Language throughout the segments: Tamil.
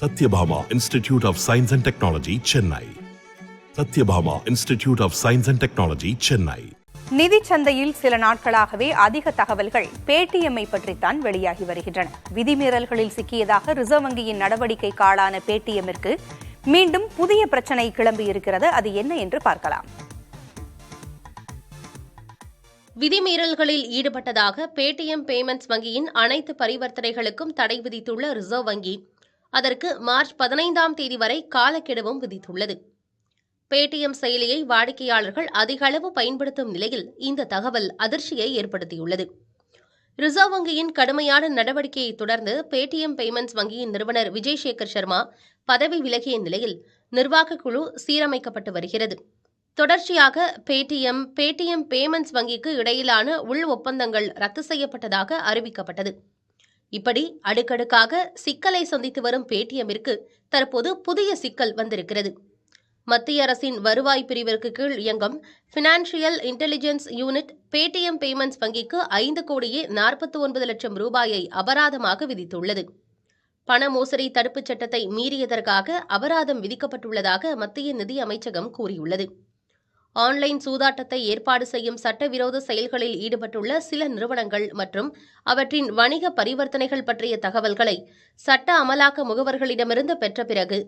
Satyabhama Institute of Science and Technology, Chennai. Satyabhama Institute of Science and Technology, Chennai. நிதி சந்தையில் சில நாட்களாகவே அதிக தகவல்கள் பேடிஎம்ஐ பற்றித்தான் வெளியாகி வருகின்றன. விதிமீறல்களில் சிக்கியதாக ரிசர்வ் வங்கியின் நடவடிக்கைக்கு ஆளான பேடிஎம்மிற்கு மீண்டும் புதிய பிரச்சனை கிளம்பியிருக்கிறது. அது என்ன என்று பார்க்கலாம். விதிமீறல்களில் ஈடுபட்டதாக பேடிஎம் பேமெண்ட்ஸ் வங்கியின் அனைத்து பரிவர்த்தனைகளுக்கும் தடை விதித்துள்ள ரிசர்வ் வங்கி அதற்கு மார்ச் 15ஆம் தேதி வரை காலக்கெடுவும் விதித்துள்ளது. பேடிஎம் செயலியை வாடிக்கையாளர்கள் அதிக அளவு பயன்படுத்தும் நிலையில் இந்த தகவல் அதிர்ச்சியை ஏற்படுத்தியுள்ளது. ரிசர்வ் வங்கியின் கடுமையான நடவடிக்கையை தொடர்ந்து பேடிஎம் பேமெண்ட்ஸ் வங்கியின் நிறுவனர் விஜய் சேகர் சர்மா பதவி விலகிய நிலையில் நிர்வாகக் குழு சீரமைக்கப்பட்டு வருகிறது. தொடர்ச்சியாக பேடிஎம் பேமெண்ட்ஸ் வங்கிக்கு இடையிலான உள் ஒப்பந்தங்கள் ரத்து செய்யப்பட்டதாக அறிவிக்கப்பட்டது. இப்படி அடுக்கடுக்காக சிக்கலை சந்தித்து வரும் பேடிஎம்மிற்கு தற்போது புதிய சிக்கல் வந்திருக்கிறது. மத்திய அரசின் வருவாய் பிரிவிற்கு கீழ் இயங்கும் financial intelligence unit Paytm payments வங்கிக்கு 5,49,00,000 ரூபாயை அபராதமாக விதித்துள்ளது. பண மோசடி தடுப்புச் சட்டத்தை மீறியதற்காக அபராதம் விதிக்கப்பட்டுள்ளதாக மத்திய நிதி அமைச்சகம் கூறியுள்ளது. ஆன்லைன் சூதாட்டத்தை ஏற்பாடு செய்யும் சட்டவிரோத செயல்களில் ஈடுபட்டுள்ள சில நிறுவனங்கள் மற்றும் அவற்றின் வணிக பரிவர்த்தனைகள் பற்றிய தகவல்களை சட்ட அமலாக்க முகவர்களிடமிருந்து பெற்ற பிறகு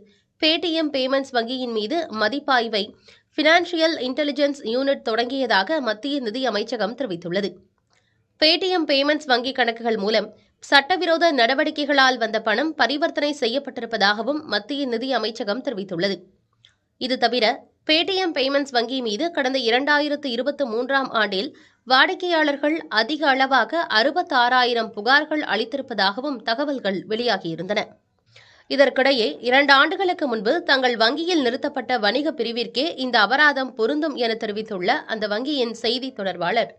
பேடிஎம் பேமெண்ட்ஸ் வங்கியின் மீது மதிப்பாய்வை பினான்சியல் இன்டெலிஜென்ஸ் யூனிட் தொடங்கியதாக மத்திய நிதி அமைச்சகம் தெரிவித்துள்ளது. பேடிஎம் பேமெண்ட்ஸ் வங்கி கணக்குகள் மூலம் சட்டவிரோத நடவடிக்கைகளால் வந்த பணம் பரிவர்த்தனை செய்யப்பட்டிருப்பதாகவும் மத்திய நிதி அமைச்சகம் தெரிவித்துள்ளது. இது தவிர பேடிஎம் பேமெண்ட்ஸ் வங்கி மீது கடந்த 2023ஆம் ஆண்டில் வாடிக்கையாளர்கள் அதிக அளவாக 66,000 புகார்கள் அளித்திருப்பதாகவும் தகவல்கள் வெளியாகியிருந்தன. இதற்கிடையே 2 ஆண்டுகளுக்கு முன்பு தங்கள் வங்கியில் நிறுத்தப்பட்ட வணிக பிரிவிற்கே இந்த அபராதம் பொருந்தும் என தெரிவித்துள்ள அந்த வங்கியின் செய்தி தொடர்பாளர்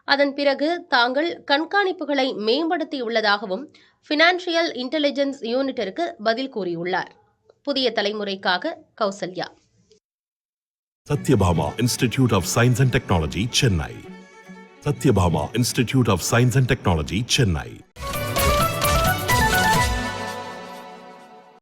அதன் பிறகு தாங்கள் கண்காணிப்புகளை மேம்படுத்தியுள்ளதாகவும் பினான்சியல் இன்டெலிஜென்ஸ் யூனிட்டிற்கு பதில் கூறியுள்ளார். புதிய தலைமுறைக்காக Kausalya. Satyabhama Institute of Science and Technology, Chennai. Satyabhama Institute of Science and Technology, Chennai.